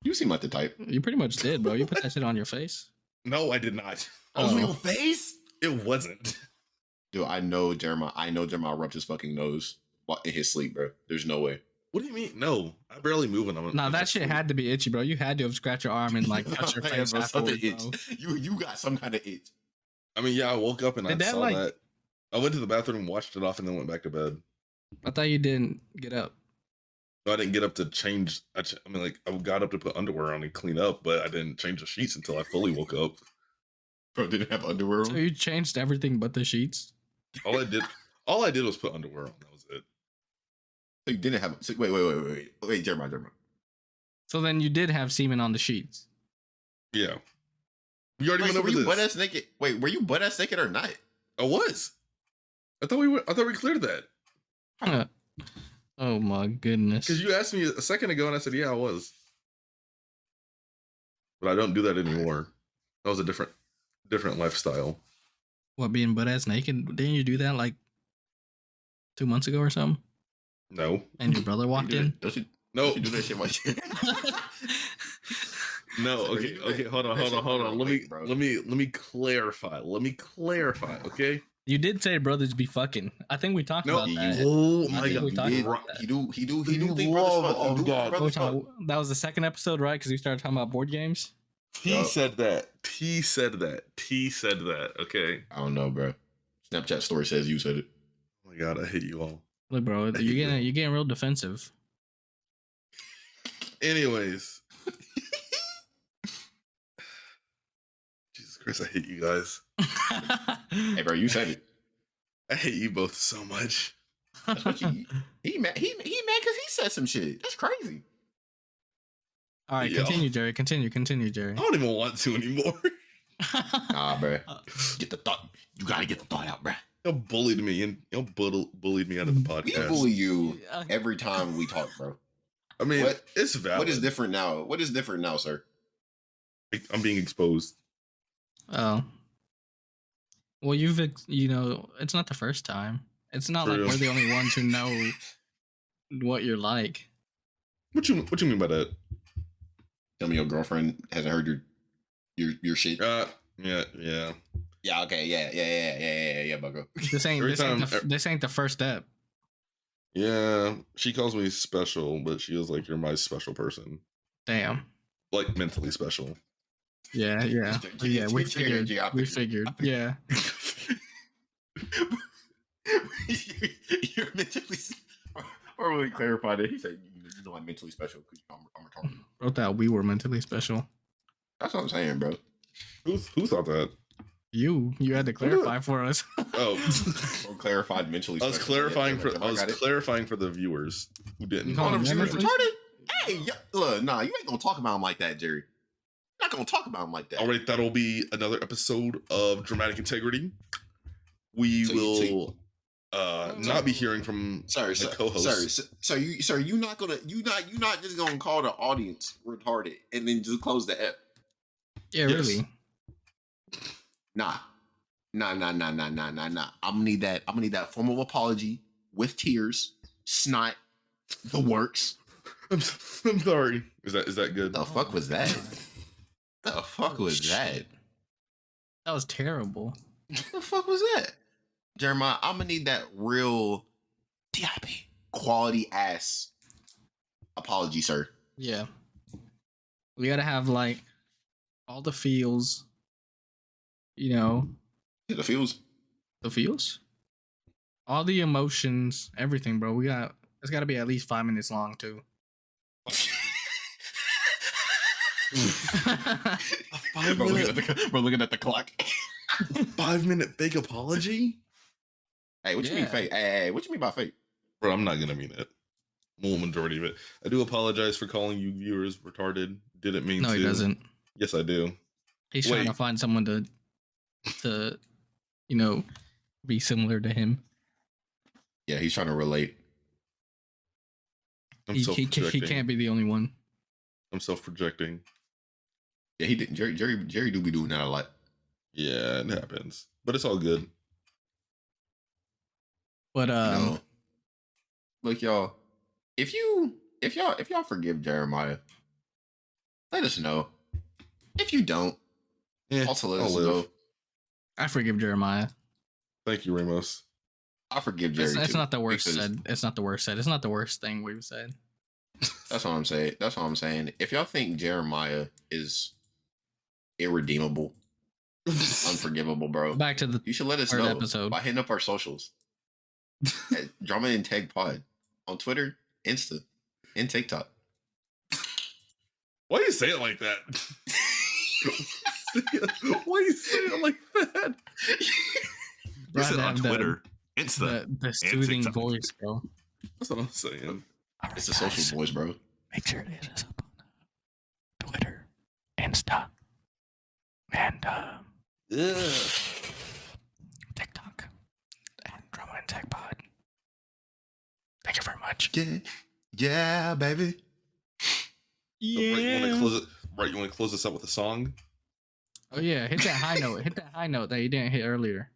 You seem like the type. You pretty much did, bro. You put that shit on your face. No, I did not. On your face? It wasn't. Dude, I know Jeremiah rubbed his fucking nose in his sleep, bro. There's no way. What do you mean? No, I barely move when I'm. Nah, that shit had to be itchy, bro. You had to have scratched your arm and like touched your face afterwards, bro. You got some kind of itch. I mean, yeah, I woke up and I saw that. I went to the bathroom, washed it off, and then went back to bed. I thought you didn't get up. No, I didn't get up to change. I got up to put underwear on and clean up, but I didn't change the sheets until I fully woke up. Bro, didn't have underwear on? So you changed everything but the sheets? All I did was put underwear on. That was it. So you didn't have... So wait, Jeremiah. So then you did have semen on the sheets? Yeah. We already went over this. Butt-ass naked? Wait, were you butt-ass naked or not? I was. I thought we cleared that. Oh my goodness. Because you asked me a second ago and I said, yeah, I was. But I don't do that anymore. That was a different lifestyle. What, being butt ass naked? Didn't you do that like 2 months ago or something? No. And your brother walked in? No. Don't you do that shit much. No, okay, hold on. Let me clarify. Okay? You did say brothers be fucking. I think we talked about that. Oh my god. He do think brothers fuck. That was the second episode, right? Because we started talking about board games. He said that. Okay. I don't know, bro. Snapchat story says you said it. Oh my god, I hate you all. Look, bro, you're getting real defensive. Anyways. Jesus Christ, I hate you guys. Hey, bro, you said it. I hate you both so much. He mad because he said some shit. That's crazy. All right, continue, Jerry. Continue, Jerry. I don't even want to anymore. Nah, bro. Get the thought. You gotta get the thought out, bro. Y'all bullied me bullied me out of the podcast. We bully you every time we talk, bro. I mean, it's valid. What is different now? What is different now, sir? I'm being exposed. Oh. Well, it's not the first time. It's not like we're the only ones who know what you're like. What you mean by that? Tell me your girlfriend hasn't heard your shit. Yeah. Yeah. Okay. Yeah, Bucko. This ain't the first step. Yeah, she calls me special, but she was like, "You're my special person." Damn. Like mentally special. Yeah. We figured. Yeah. You're mentally. Or really clarified it. He said, "You know, I'm mentally special because I'm retarded." Wrote that we were mentally special. That's what I'm saying, bro. Who thought that? You had to clarify for us. Oh, or clarified mentally. I was clarifying clarifying for the viewers who didn't. Retarded? Hey, look, nah, you ain't gonna talk about him like that, Jerry. You're not gonna talk about him like that. All right, that'll be another episode of Dramatic Integrity. We will not be hearing from the co-host. You're not just gonna call the audience retarded and then just close the app. Yeah, yes. Really. Nah. I'm gonna need that formal apology with tears, snot, the works. I'm sorry. Is that good? The fuck was that? The fuck was that? That was terrible. The fuck was that? Jeremiah, I'm gonna need that real TIP quality ass apology, sir. Yeah. We gotta have like all the feels. The feels? The feels? All the emotions, everything, bro. It's got to be at least 5 minutes long too. A Bro, looking at the clock. 5-minute fake apology? Hey, what you mean fake? Hey, what you mean by fake? Bro, I'm not gonna mean it. Well, majority of it. I do apologize for calling you viewers retarded. Didn't mean to. No, he doesn't. Yes, I do. He's trying to find someone to be similar to him. Yeah, he's trying to relate. He can't be the only one. I'm self-projecting. Yeah, he did. Jerry do be doing that a lot. Yeah, it happens, but it's all good. But look, y'all. If y'all forgive Jeremiah, let us know. If you don't, also let us know. I forgive Jeremiah. Thank you, Ramos. I forgive Jerry. It's not the worst said. It's not the worst said. It's not the worst thing we've said. That's what I'm saying. That's what I'm saying. If y'all think Jeremiah is irredeemable, unforgivable, bro, back to the you should let us know episode by hitting up our socials at Drama and Tag Pod on Twitter, Insta, and TikTok. Why you say it like that? Why you say it like that? You said on Twitter, Insta, the soothing voice, bro. That's what I'm saying. It's a social voice, bro. Make sure to hit us up on Twitter, Insta, and TikTok, and Drama and Tech Pod. Thank you very much. Yeah, baby. Yeah. So, you want to close this up with a song? Oh yeah, hit that high note. Hit that high note that you didn't hit earlier.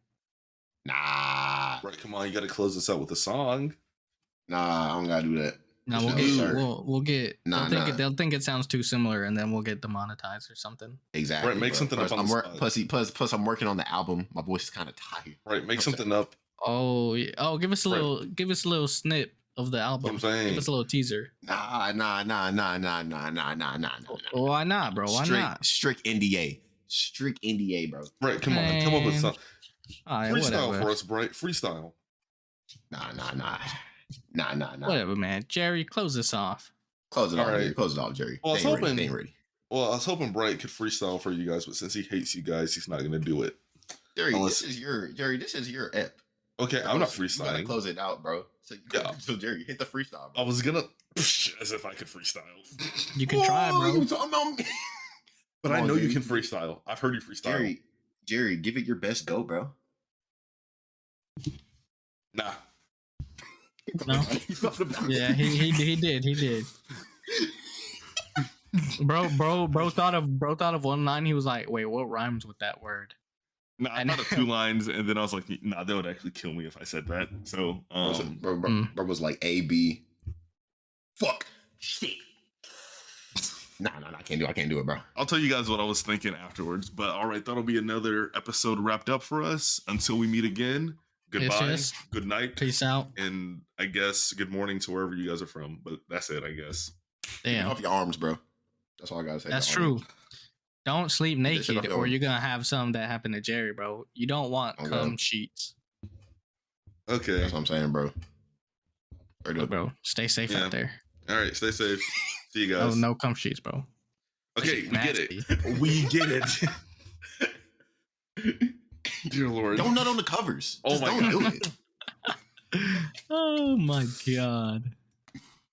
Nah. Right, come on, you got to close this out with a song. Nah, I don't gotta do that. No, we'll get. They'll think it sounds too similar, and then we'll get demonetized or something. Exactly. Right, make something up on the spot. Plus, I'm working on the album. My voice is kind of tired. Right, make something up. Oh, yeah. Oh, give us a little snip of the album. I'm saying. Give us a little teaser. Nah. Why not, bro? Why not? Strict NDA, bro. Right, come on, come up with something. Right, freestyle whatever. for us, Bright. Freestyle. Nah. Whatever, man. Jerry, close this off. Close it off, right. Jerry. Close it off, Jerry. Well, they ain't ready. Well, I was hoping Bright could freestyle for you guys, but since he hates you guys, he's not going to do it. Jerry, this is your ep. Okay, I'm not freestyling. You gotta close it out, bro. So Jerry, hit the freestyle, bro. I was gonna as if I could freestyle. You can try, bro. But I know you can freestyle. I've heard you freestyle. Jerry, give it your best go, bro. Nah. No. Yeah, he did. Bro thought of one line. He was like, "Wait, what rhymes with that word?" Nah, I thought of 2 lines, and then I was like, "Nah, they would actually kill me if I said that." So, bro was like A B. Fuck shit. Nah, I can't do it, bro. I'll tell you guys what I was thinking afterwards. But all right, that'll be another episode wrapped up for us. Until we meet again. Goodbye. Yes. Good night. Peace out. And I guess good morning to wherever you guys are from. But that's it, I guess. Damn. Get off your arms, bro. That's all I gotta say. That's true. Don't sleep naked, or you're gonna have something that happened to Jerry, bro. You don't want cum sheets. Okay. That's what I'm saying, bro. Bro, stay safe out there. All right, stay safe. See you guys. No cum sheets, bro. Okay, we get it. We get it. Dear Lord. Don't nut on the covers. Oh my God. Don't do it. Oh my God.